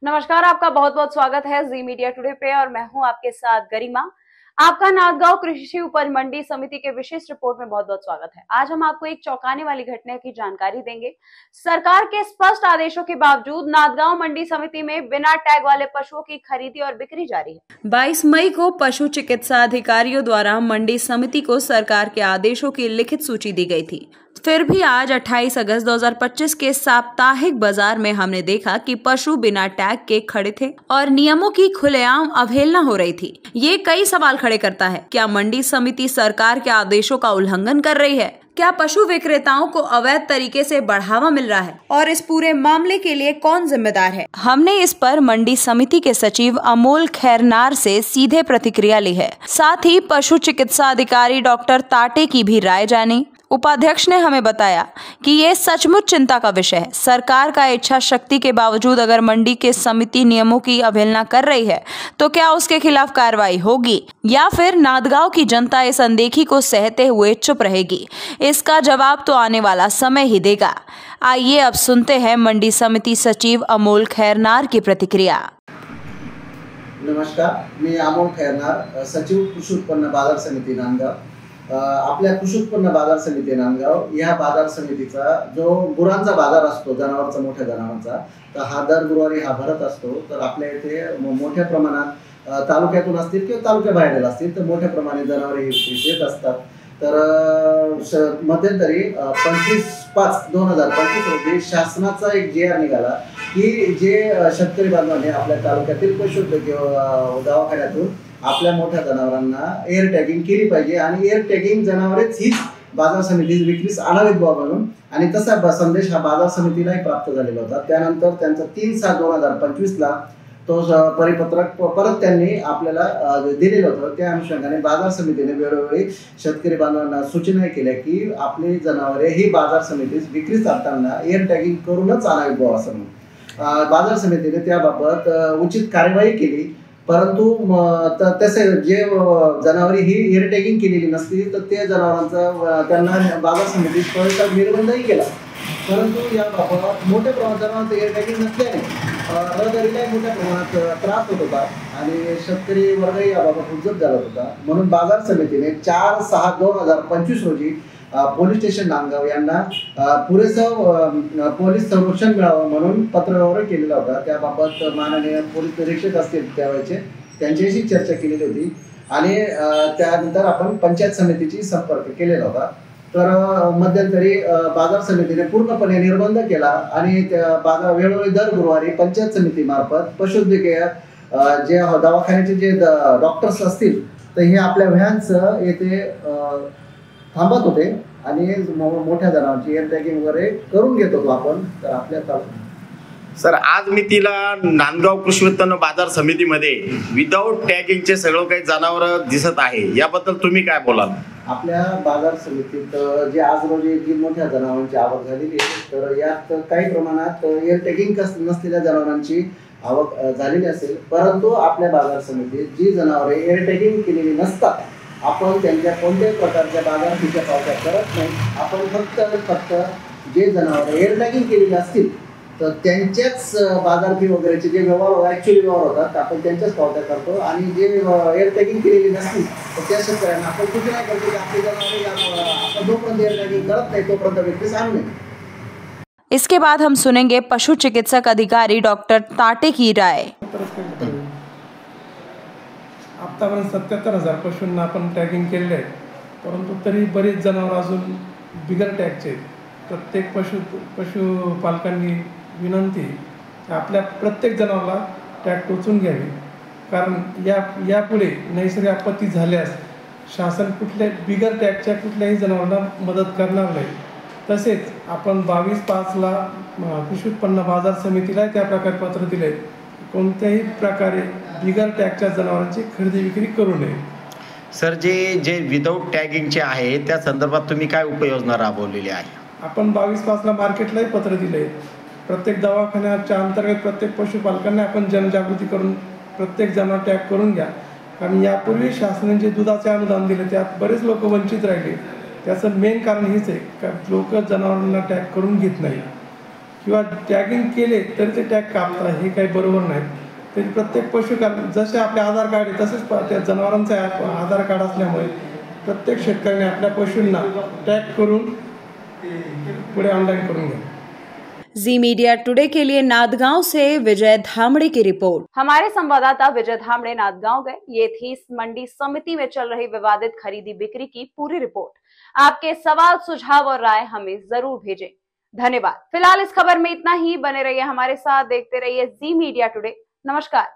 नमस्कार, आपका बहुत बहुत स्वागत है जी मीडिया टुडे पे और मैं हूं आपके साथ गरिमा। आपका नांदगांव कृषि उपज मंडी समिति के विशेष रिपोर्ट में बहुत बहुत स्वागत है। आज हम आपको एक चौंकाने वाली घटना की जानकारी देंगे। सरकार के स्पष्ट आदेशों के बावजूद नांदगांव मंडी समिति में बिना टैग वाले पशुओं की खरीदी और बिक्री जारी है। 22 मई को पशु चिकित्सा अधिकारियों द्वारा मंडी समिति को सरकार के आदेशों की लिखित सूची दी गई थी। फिर भी आज 28 अगस्त 2025 के साप्ताहिक बाजार में हमने देखा कि पशु बिना टैग के खड़े थे और नियमों की खुलेआम अवहेलना हो रही थी। ये कई सवाल खड़े करता है। क्या मंडी समिति सरकार के आदेशों का उल्लंघन कर रही है? क्या पशु विक्रेताओं को अवैध तरीके से बढ़ावा मिल रहा है? और इस पूरे मामले के लिए कौन जिम्मेदार है? हमने इस पर मंडी समिति के सचिव अमोल खैरनार से सीधे प्रतिक्रिया ली है। साथ ही पशु चिकित्सा अधिकारी डॉक्टर ताटे की भी राय जानी। उपाध्यक्ष ने हमें बताया कि ये सचमुच चिंता का विषय है। सरकार का इच्छा शक्ति के बावजूद अगर मंडी के समिति नियमों की अवहेलना कर रही है तो क्या उसके खिलाफ कार्रवाई होगी या फिर नांदगांव की जनता इस अनदेखी को सहते हुए चुप रहेगी? इसका जवाब तो आने वाला समय ही देगा। आइए अब सुनते हैं मंडी समिति सचिव अमोल खैरनार की प्रतिक्रिया। नमस्कार, मी अमोल खैरनार, सचिव कृषी उत्पन्न बाजार समिती नांदगाव। आपल्या कृषी उत्पन्न बाजार समिती नांदगाव या बाजार समितीचा जो गुरांचा बाजार असतो, जनावरचा मोठ्या जनावरांचा, तर हा दर गुरुवारी हा भरत असतो। तर आपल्या इथे मोठ्या प्रमाणात तालुक्यातून असतील किंवा तालुक्याबाहेर असतील तर मोठ्या प्रमाणात जनावरे येत असतात। तर मध्यंतरी 25/5/2025 रोजी शासनाचा एक GR निघाला की जे शेतकरी बांधवांनी आपल्या तालुक्यातील पशु दवाखान्यातून आपल्या मोठ्या जनावरांना एअर टॅगिंग केली पाहिजे आणि एअर टॅगिंग जनावरेच हीच बाजार समितीस विक्रीस आणावीत म्हणून, आणि तसा संदेश हा बाजार समितीलाही प्राप्त झालेला होता। त्यानंतर त्यांचा 3/7/2025 ला तो परिपत्रक परत त्यांनी आपल्याला दिलेलं होतं। त्या अनुषंगाने बाजार समितीने वेळोवेळी शेतकरी बांधवांना सूचना केल्या की आपली जनावरे ही बाजार समितीस विक्रीस आणताना एअर टॅगिंग करूनच आणावीत असं बाजार समितीने त्याबाबत उचित कार्यवाही केली। परंतु तसे जे जनावरे ही एअर टॅगिंग केलेली नसती तर त्या जनावरांचा त्यांना बाजार समितीत प्रवेशास निर्बंधही केला। परंतु याबाबत मोठ्या प्रमाणात एअर टॅगिंग नसल्याने रहदारीलाही मोठ्या प्रमाणात त्रास होत होता आणि शेतकरी वर्गही याबाबत उद्योग झाला होता। म्हणून बाजार समितीने 4/6/2025 रोजी पोलीस स्टेशन नांदगाव यांना पुरेसं पोलीस संरक्षण मिळावं म्हणून पत्रव्यवहार केलेला होता। त्याबाबत माननीय पोलीस निरीक्षक असतील त्यावेळेचे त्यांच्याशी चर्चा केलेली होती आणि त्यानंतर आपण पंचायत समितीची संपर्क केलेला होता। तर मध्यंतरी बाजार समितीने पूर्णपणे निर्बंध केला आणि त्या बाजार वेळोवेळी दर गुरुवारी पंचायत समितीमार्फत पशुवैद्यकीय जे दवाखान्याचे जे डॉक्टर्स असतील तर हे आपल्या व्हॅन्स येथे थांबत होते आणि मोठ्या जनावरांची एअर टॅगिंग वगैरे करून घेत होतो आपण। तर आपल्या सर, आज मी तिला नांदगाव कृषी उत्पन्न बाजार समितीमध्ये विदाऊट टॅगिंगचे सगळं काही जनावर दिसत आहे, याबद्दल तुम्ही काय बोलाल? आपल्या बाजार समितीत जे आज रोजी जी मोठ्या जनावरांची आवक झालेली आहे तर यात काही प्रमाणात एअर टॅगिंग नसलेल्या जनावरांची आवक झालेली असेल। परंतु आपल्या बाजार समितीत जी जनावरे एअर टॅगिंग केलेली नसतात आपण त्यांच्या कोणत्याही प्रकारच्या बाजारपेठेच्या पावत्या करत नाही। आपण फक्त जे जनावरे एअर टॅगिंग केलेली असतील तर त्यांच्याच बाजारफी वगैरेचे जे व्यवहार ॲक्च्युअली व्यवहार होतात आपण त्यांच्याच पावत्या करतो आणि जे एअर टॅगिंग केलेली नसतील तर त्या शेतकऱ्यांना आपण सूचना करतो की आपली जनावरे आपण जोपर्यंत एअर टॅगिंग करत नाही तोपर्यंत विक्रीस आणू नये। इसके बाद हम सुनेंगे पशु चिकित्सक अधिकारी डॉक्टर ताटे की राय। आतापर्यंत 77,000 पशूंना आपण टॅगिंग केलेले आहे, परंतु तरी बरेच जनावर अजून बिगर टॅगचे। प्रत्येक पशुपालकांनी विनंती आपल्या प्रत्येक जनावराला टॅग टोचून घ्यावी, कारण यापुढे नैसर्गिक आपत्ती झाल्यास शासन बिगर टॅगच्या कुठल्याही जनावरांना मदत करणार नाही। तसेच आपण 22/5 कृषी उत्पन्न बाजार समितीला त्या प्रकारे पत्र दिले, कोणत्याही प्रकारे बिगर टॅगच्या जनावरांची खरेदी विक्री करू नये। सर, जे विदाऊट टॅगिंगचे आहे त्या संदर्भात तुम्ही काय उपाययोजना राबवलेली आहे? आपण 22/5 मार्केटलाही पत्र दिले। प्रत्येक दवाखान्याच्या अंतर्गत प्रत्येक पशुपालकांना आपण जनजागृती करून प्रत्येक जनावर टॅग करून घ्या, कारण यापूर्वी शासनाने जे दुधाचे अनुदान दिले त्यात बरेच लोक वंचित राहिले। त्याचं मेन कारण हेच आहे का लोक जनावरांना टॅग करून घेत नाही। किंवा टॅगिंग केले तरी ते टॅग कापता, हे काही बरोबर नाही. तरी प्रत्येक जसे आपले आधार कार्ड आहे तसेच त्या जनावरांचे आधार कार्ड असल्यामुळे प्रत्येक शेतकऱ्याने आपल्या पशूंना टॅग करून पुढे ऑनलाईन करून घ्या. जी मीडिया टुडे के लिए नांदगांव से विजय धामड़े की रिपोर्ट. हमारे संवाददाता विजय धामड़े नांदगांव गए. ये थी इस मंडी समिति में चल रही विवादित खरीदी बिक्री की पूरी रिपोर्ट. आपके सवाल, सुझाव और राय हमें जरूर भेजें. धन्यवाद. फिलहाल इस खबर में इतना ही. बने रहिए हमारे साथ, देखते रहिए जी मीडिया टुडे. नमस्कार.